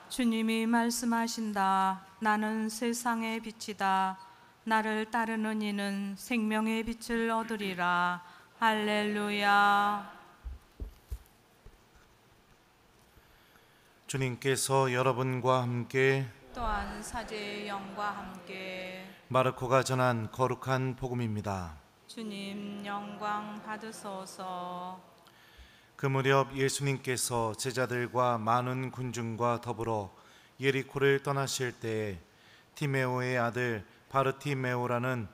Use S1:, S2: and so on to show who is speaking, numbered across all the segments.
S1: 주님이 말씀하신다. 나는 세상의 빛이다. 나를 따르는 이는 생명의 빛을 얻으리라. 할렐루야.
S2: 주님께서 여러분과 함께
S1: 또한 사제의 영과 함께
S2: 마르코가 전한 거룩한 복음입니다.
S1: 주님 영광 받으소서.
S2: 그 무렵 예수님께서 제자들과 많은 군중과 더불어 예리코를 떠나실 때에 티메오의 아들 바르티메오라는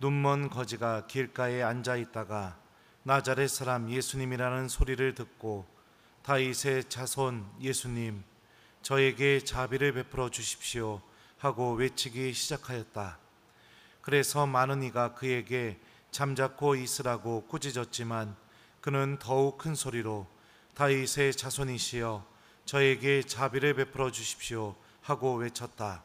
S2: 눈먼 거지가 길가에 앉아 있다가 나자렛 사람 예수님이라는 소리를 듣고 다윗의 자손 예수님, 저에게 자비를 베풀어 주십시오 하고 외치기 시작하였다. 그래서 많은 이가 그에게 잠자코 있으라고 꾸짖었지만 그는 더욱 큰 소리로 다윗의 자손이시여 저에게 자비를 베풀어 주십시오 하고 외쳤다.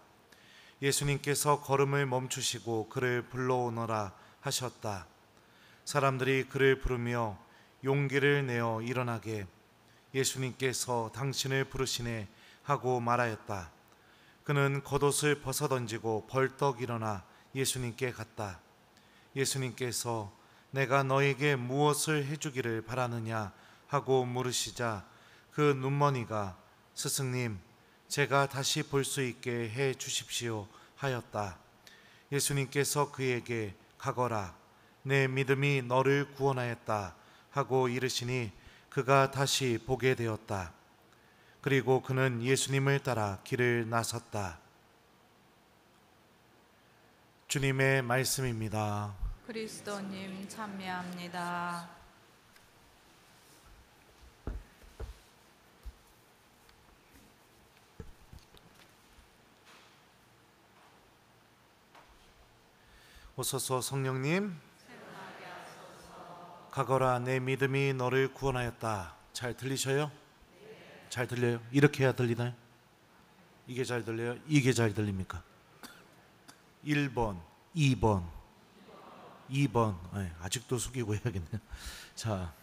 S2: 예수님께서 걸음을 멈추시고 그를 불러오너라 하셨다. 사람들이 그를 부르며 용기를 내어 일어나게 예수님께서 당신을 부르시네 하고 말하였다. 그는 겉옷을 벗어던지고 벌떡 일어나 예수님께 갔다. 예수님께서 내가 너에게 무엇을 해주기를 바라느냐 하고 물으시자 그 눈머니가 스승님, 제가 다시 볼 수 있게 해 주십시오 하였다. 예수님께서 그에게 가거라, 내 믿음이 너를 구원하였다 하고 이르시니 그가 다시 보게 되었다. 그리고 그는 예수님을 따라 길을 나섰다. 주님의 말씀입니다.
S1: 그리스도님 참여합니다.
S2: 오소서 성령님, 가거라, 내 믿음이 너를 구원하였다. 잘 들리셔요? 잘 들려요? 이렇게 해야 들리나요? 이게 잘 들려요? 이게 잘 들립니까? 1번, 2번, 2번. 아직도 숙이고 해야겠네요. 자,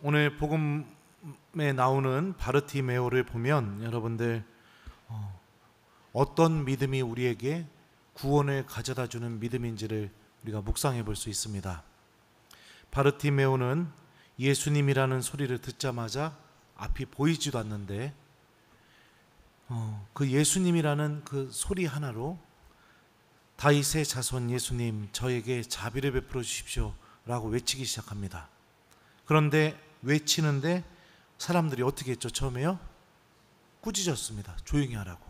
S2: 오늘 복음에 나오는 바르티메오를 보면 여러분들 어떤 믿음이 우리에게 구원을 가져다주는 믿음인지를 우리가 묵상해 볼 수 있습니다. 바르티메오는 예수님이라는 소리를 듣자마자 앞이 보이지도 않는데 그 예수님이라는 그 소리 하나로 다윗의 자손 예수님, 저에게 자비를 베풀어 주십시오 라고 외치기 시작합니다. 그런데 외치는데 사람들이 어떻게 했죠? 처음에요? 꾸짖었습니다. 조용히 하라고.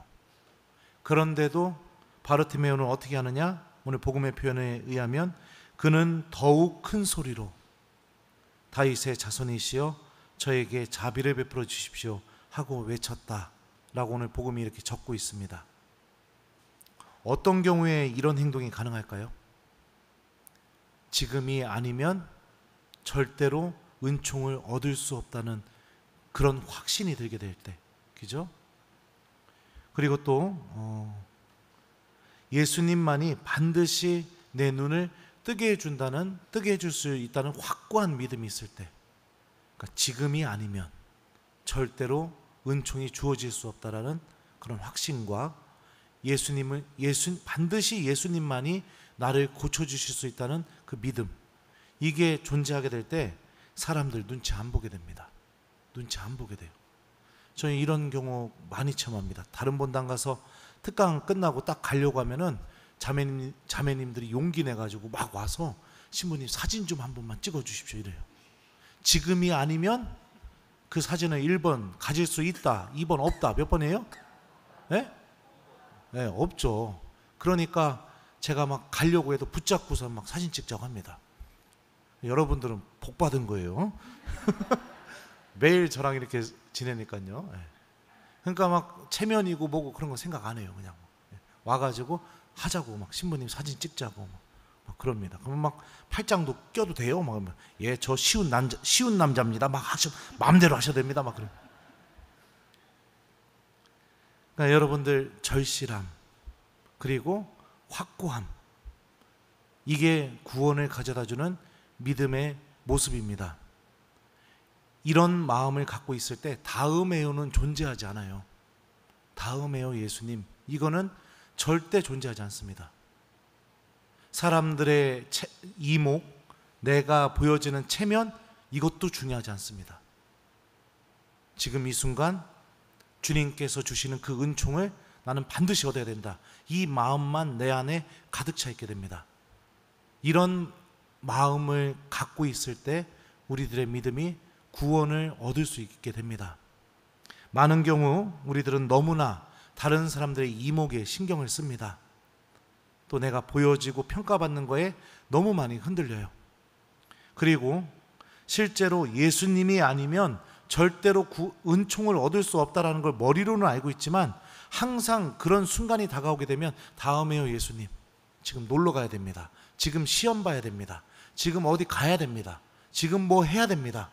S2: 그런데도 바르티메오는 어떻게 하느냐? 오늘 복음의 표현에 의하면 그는 더욱 큰 소리로 다윗의 자손이시여 저에게 자비를 베풀어 주십시오 하고 외쳤다 라고 오늘 복음이 이렇게 적고 있습니다. 어떤 경우에 이런 행동이 가능할까요? 지금이 아니면 절대로 은총을 얻을 수 없다는 그런 확신이 들게 될 때, 그죠? 그리고 또 예수님만이 반드시 내 눈을 뜨게 해줄 수 있다는 확고한 믿음이 있을 때, 그러니까 지금이 아니면 절대로 은총이 주어질 수 없다라는 그런 확신과 반드시 예수님만이 나를 고쳐주실 수 있다는 그 믿음, 이게 존재하게 될 때 사람들 눈치 안 보게 됩니다. 눈치 안 보게 돼요. 저는 이런 경우 많이 체험합니다. 다른 본당 가서 특강 끝나고 딱 가려고 하면은 자매님들이 용기 내가지고 막 와서 신부님 사진 좀 한 번만 찍어 주십시오 이래요. 지금이 아니면 그 사진을 1번 가질 수 있다, 2번 없다. 몇 번이에요? 네? 네, 없죠. 그러니까 제가 막 가려고 해도 붙잡고서 막 사진 찍자고 합니다. 여러분들은 복 받은 거예요. 매일 저랑 이렇게 지내니까요. 그러니까 막 체면이고 뭐고 그런 거 생각 안 해요. 그냥 와가지고 하자고 막 신부님 사진 찍자고 막 그럽니다. 그러면 막 팔짱도 껴도 돼요. 막 예, 저 쉬운 남자입니다. 막 마음대로 하셔도 됩니다. 막 그래. 그러니까 여러분들 절실함 그리고 확고함, 이게 구원을 가져다주는 믿음의 모습입니다. 이런 마음을 갖고 있을 때 다음에요는 존재하지 않아요. 다음에요 예수님, 이거는 절대 존재하지 않습니다. 사람들의 이목, 내가 보여지는 체면, 이것도 중요하지 않습니다. 지금 이 순간 주님께서 주시는 그 은총을 나는 반드시 얻어야 된다, 이 마음만 내 안에 가득 차 있게 됩니다. 이런 마음을 갖고 있을 때 우리들의 믿음이 구원을 얻을 수 있게 됩니다. 많은 경우 우리들은 너무나 다른 사람들의 이목에 신경을 씁니다. 또 내가 보여지고 평가받는 거에 너무 많이 흔들려요. 그리고 실제로 예수님이 아니면 절대로 은총을 얻을 수 없다는 걸 머리로는 알고 있지만 항상 그런 순간이 다가오게 되면 다음에요 예수님, 지금 놀러 가야 됩니다, 지금 시험 봐야 됩니다, 지금 어디 가야 됩니다, 지금 뭐 해야 됩니다.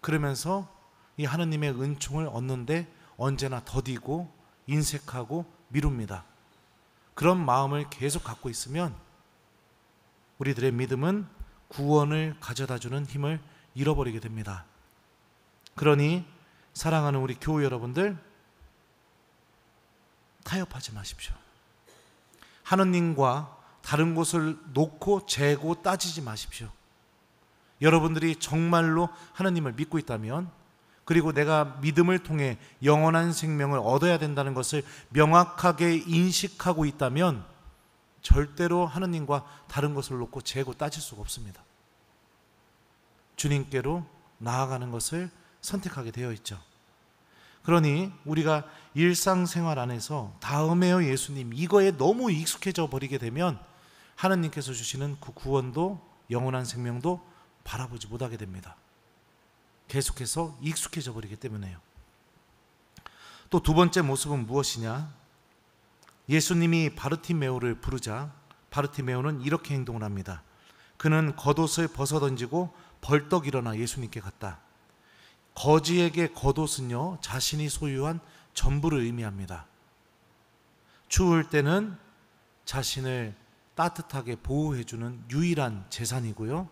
S2: 그러면서 이 하느님의 은총을 얻는데 언제나 더디고 인색하고 미룹니다. 그런 마음을 계속 갖고 있으면 우리들의 믿음은 구원을 가져다주는 힘을 잃어버리게 됩니다. 그러니 사랑하는 우리 교우 여러분들, 타협하지 마십시오. 하느님과 다른 곳을 놓고 재고 따지지 마십시오. 여러분들이 정말로 하느님을 믿고 있다면, 그리고 내가 믿음을 통해 영원한 생명을 얻어야 된다는 것을 명확하게 인식하고 있다면 절대로 하느님과 다른 것을 놓고 재고 따질 수가 없습니다. 주님께로 나아가는 것을 선택하게 되어 있죠. 그러니 우리가 일상생활 안에서 다음에요 예수님, 이거에 너무 익숙해져 버리게 되면 하느님께서 주시는 그 구원도 영원한 생명도 바라보지 못하게 됩니다. 계속해서 익숙해져 버리기 때문에요. 또 두 번째 모습은 무엇이냐? 예수님이 바르티메오를 부르자 바르티메오는 이렇게 행동을 합니다. 그는 겉옷을 벗어던지고 벌떡 일어나 예수님께 갔다. 거지에게 겉옷은요, 자신이 소유한 전부를 의미합니다. 추울 때는 자신을 따뜻하게 보호해주는 유일한 재산이고요,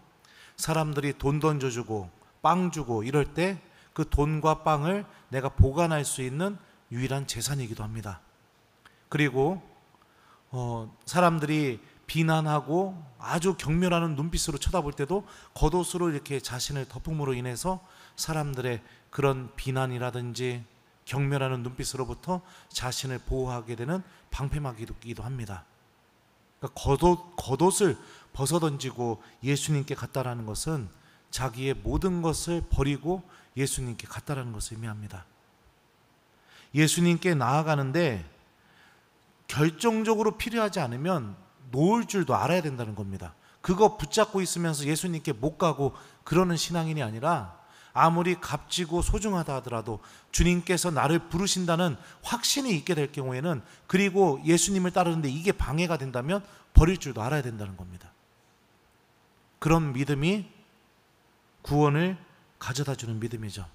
S2: 사람들이 돈 던져주고 빵 주고 이럴 때 그 돈과 빵을 내가 보관할 수 있는 유일한 재산이기도 합니다. 그리고 사람들이 비난하고 아주 경멸하는 눈빛으로 쳐다볼 때도 겉옷으로 이렇게 자신을 덮음으로 인해서 사람들의 그런 비난이라든지 경멸하는 눈빛으로부터 자신을 보호하게 되는 방패막이기도 합니다. 그러니까 겉옷을 벗어던지고 예수님께 갔다라는 것은 자기의 모든 것을 버리고 예수님께 갔다라는 것을 의미합니다. 예수님께 나아가는데 결정적으로 필요하지 않으면 놓을 줄도 알아야 된다는 겁니다. 그거 붙잡고 있으면서 예수님께 못 가고 그러는 신앙인이 아니라 아무리 값지고 소중하다 하더라도 주님께서 나를 부르신다는 확신이 있게 될 경우에는, 그리고 예수님을 따르는데 이게 방해가 된다면 버릴 줄도 알아야 된다는 겁니다. 그런 믿음이 구원을 가져다 주는 믿음이죠.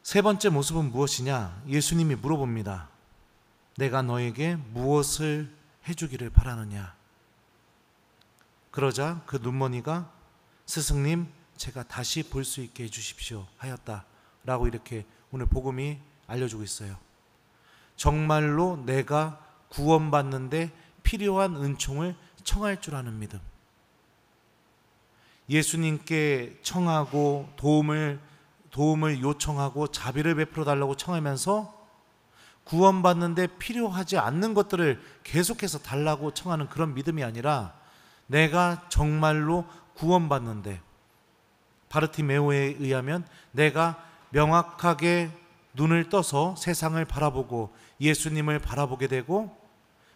S2: 세 번째 모습은 무엇이냐? 예수님이 물어봅니다. 내가 너에게 무엇을 해주기를 바라느냐? 그러자 그 눈머니가 스승님, 제가 다시 볼 수 있게 해주십시오 하였다 라고 이렇게 오늘 복음이 알려주고 있어요. 정말로 내가 구원받는데 필요한 은총을 청할 줄 아는 믿음, 예수님께 청하고 도움을 요청하고 자비를 베풀어 달라고 청하면서 구원받는데 필요하지 않는 것들을 계속해서 달라고 청하는 그런 믿음이 아니라, 내가 정말로 구원받는데, 바르티메오에 의하면 내가 명확하게 눈을 떠서 세상을 바라보고 예수님을 바라보게 되고,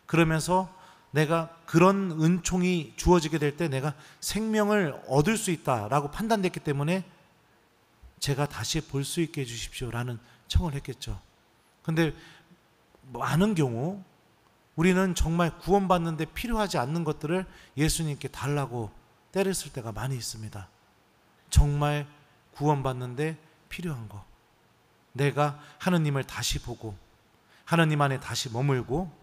S2: 그러면서 내가 그런 은총이 주어지게 될 때 내가 생명을 얻을 수 있다라고 판단됐기 때문에 제가 다시 볼 수 있게 해주십시오라는 청을 했겠죠. 근데 많은 경우 우리는 정말 구원받는데 필요하지 않는 것들을 예수님께 달라고 때를 쓸 때가 많이 있습니다. 정말 구원받는데 필요한 거, 내가 하느님을 다시 보고 하느님 안에 다시 머물고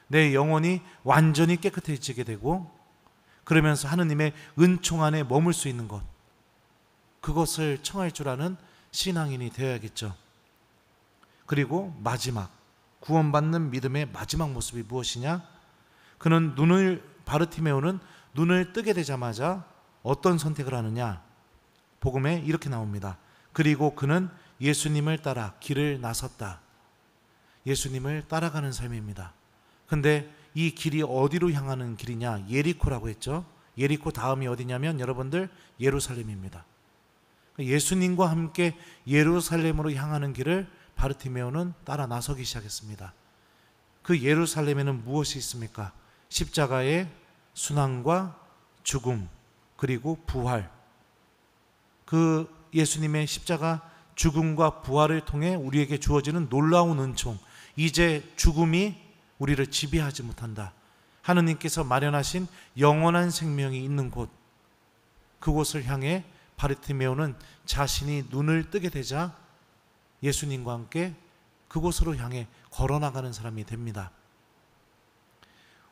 S2: 내 영혼이 완전히 깨끗해지게 되고, 그러면서 하느님의 은총 안에 머물 수 있는 것, 그것을 청할 줄 아는 신앙인이 되어야겠죠. 그리고 마지막, 구원받는 믿음의 마지막 모습이 무엇이냐? 그는 바르티메오는 눈을 뜨게 되자마자 어떤 선택을 하느냐? 복음에 이렇게 나옵니다. 그리고 그는 예수님을 따라 길을 나섰다. 예수님을 따라가는 삶입니다. 근데 이 길이 어디로 향하는 길이냐? 예리코라고 했죠. 예리코 다음이 어디냐면 여러분들 예루살렘입니다. 예수님과 함께 예루살렘으로 향하는 길을 바르티메오는 따라 나서기 시작했습니다. 그 예루살렘에는 무엇이 있습니까? 십자가의 순환과 죽음, 그리고 부활. 그 예수님의 십자가 죽음과 부활을 통해 우리에게 주어지는 놀라운 은총, 이제 죽음이 우리를 지배하지 못한다. 하느님께서 마련하신 영원한 생명이 있는 곳, 그곳을 향해 바르티메오는 자신이 눈을 뜨게 되자 예수님과 함께 그곳으로 향해 걸어나가는 사람이 됩니다.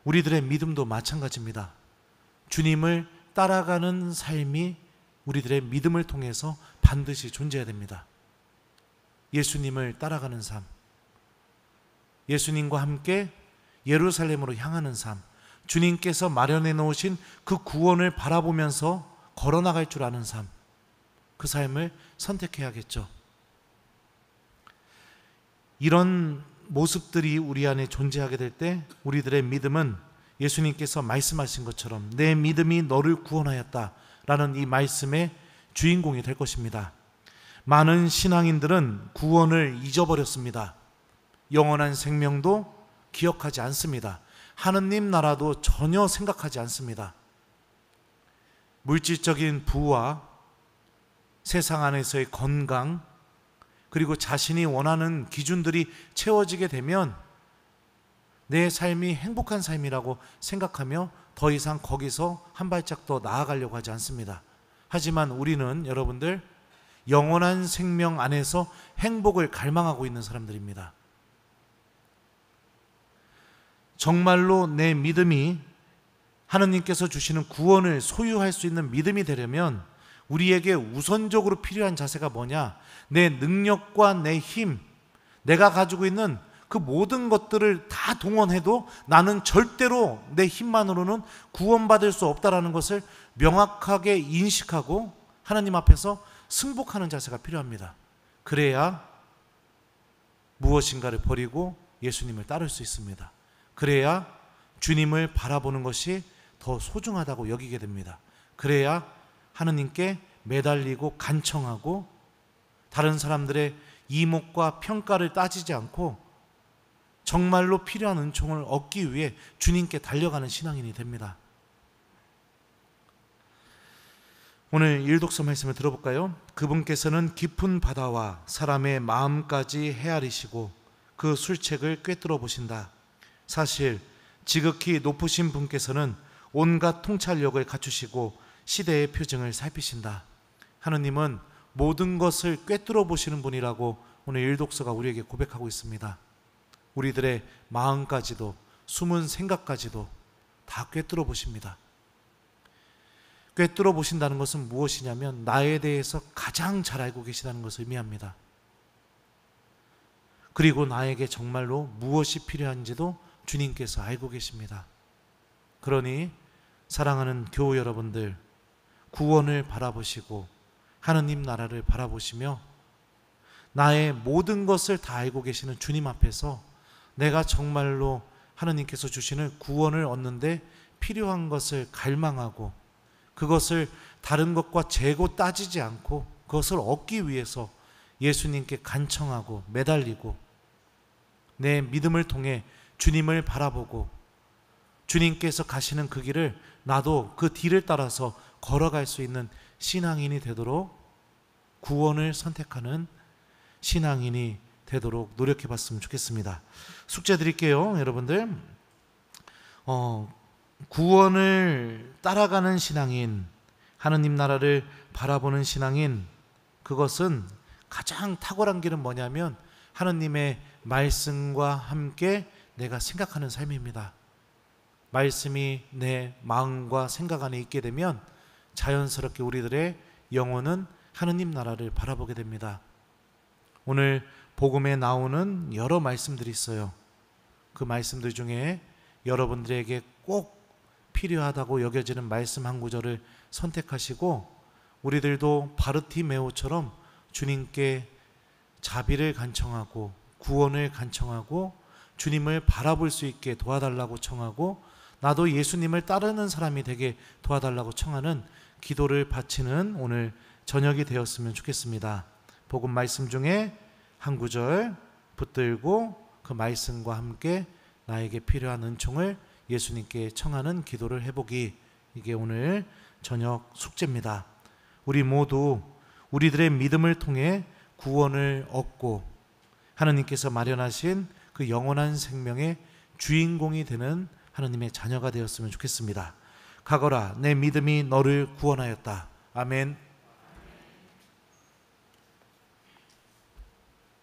S2: 우리들의 믿음도 마찬가지입니다. 주님을 따라가는 삶이 우리들의 믿음을 통해서 반드시 존재해야 됩니다. 예수님을 따라가는 삶, 예수님과 함께 예루살렘으로 향하는 삶, 주님께서 마련해 놓으신 그 구원을 바라보면서 걸어나갈 줄 아는 삶, 그 삶을 선택해야겠죠. 이런 모습들이 우리 안에 존재하게 될 때 우리들의 믿음은 예수님께서 말씀하신 것처럼 내 믿음이 너를 구원하였다 라는 이 말씀의 주인공이 될 것입니다. 많은 신앙인들은 구원을 잊어버렸습니다. 영원한 생명도 기억하지 않습니다. 하느님 나라도 전혀 생각하지 않습니다. 물질적인 부와 세상 안에서의 건강, 그리고 자신이 원하는 기준들이 채워지게 되면 내 삶이 행복한 삶이라고 생각하며 더 이상 거기서 한 발짝 더 나아가려고 하지 않습니다. 하지만 우리는 여러분들 영원한 생명 안에서 행복을 갈망하고 있는 사람들입니다. 정말로 내 믿음이 하느님께서 주시는 구원을 소유할 수 있는 믿음이 되려면 우리에게 우선적으로 필요한 자세가 뭐냐? 내 능력과 내 힘, 내가 가지고 있는 그 모든 것들을 다 동원해도 나는 절대로 내 힘만으로는 구원받을 수 없다라는 것을 명확하게 인식하고 하나님 앞에서 승복하는 자세가 필요합니다. 그래야 무엇인가를 버리고 예수님을 따를 수 있습니다. 그래야 주님을 바라보는 것이 더 소중하다고 여기게 됩니다. 그래야 하느님께 매달리고 간청하고 다른 사람들의 이목과 평가를 따지지 않고 정말로 필요한 은총을 얻기 위해 주님께 달려가는 신앙인이 됩니다. 오늘 일독서 말씀을 들어볼까요? 그분께서는 깊은 바다와 사람의 마음까지 헤아리시고 그 술책을 꿰뚫어 보신다. 사실 지극히 높으신 분께서는 온갖 통찰력을 갖추시고 시대의 표징을 살피신다. 하느님은 모든 것을 꿰뚫어 보시는 분이라고 오늘 일독서가 우리에게 고백하고 있습니다. 우리들의 마음까지도 숨은 생각까지도 다 꿰뚫어 보십니다. 꿰뚫어 보신다는 것은 무엇이냐면 나에 대해서 가장 잘 알고 계시다는 것을 의미합니다. 그리고 나에게 정말로 무엇이 필요한지도 주님께서 알고 계십니다. 그러니 사랑하는 교우 여러분들, 구원을 바라보시고 하느님 나라를 바라보시며 나의 모든 것을 다 알고 계시는 주님 앞에서 내가 정말로 하느님께서 주시는 구원을 얻는데 필요한 것을 갈망하고 그것을 다른 것과 재고 따지지 않고 그것을 얻기 위해서 예수님께 간청하고 매달리고 내 믿음을 통해 주님을 바라보고 주님께서 가시는 그 길을 나도 그 뒤를 따라서 걸어갈 수 있는 신앙인이 되도록 구원을 선택하는 신앙인이 되도록 노력해 봤으면 좋겠습니다. 숙제 드릴게요. 여러분들 구원을 따라가는 신앙인, 하느님 나라를 바라보는 신앙인, 그것은 가장 탁월한 길은 뭐냐면 하느님의 말씀과 함께 내가 생각하는 삶입니다. 말씀이 내 마음과 생각 안에 있게 되면 자연스럽게 우리들의 영혼은 하느님 나라를 바라보게 됩니다. 오늘 복음에 나오는 여러 말씀들이 있어요. 그 말씀들 중에 여러분들에게 꼭 필요하다고 여겨지는 말씀 한 구절을 선택하시고 우리들도 바르티메오처럼 주님께 자비를 간청하고 구원을 간청하고 주님을 바라볼 수 있게 도와달라고 청하고 나도 예수님을 따르는 사람이 되게 도와달라고 청하는 기도를 바치는 오늘 저녁이 되었으면 좋겠습니다. 복음 말씀 중에 한 구절 붙들고 그 말씀과 함께 나에게 필요한 은총을 예수님께 청하는 기도를 해보기, 이게 오늘 저녁 숙제입니다. 우리 모두 우리들의 믿음을 통해 구원을 얻고 하나님께서 마련하신 그 영원한 생명의 주인공이 되는 하나님의 자녀가 되었으면 좋겠습니다. 가거라, 내 믿음이 너를 구원하였다. 아멘.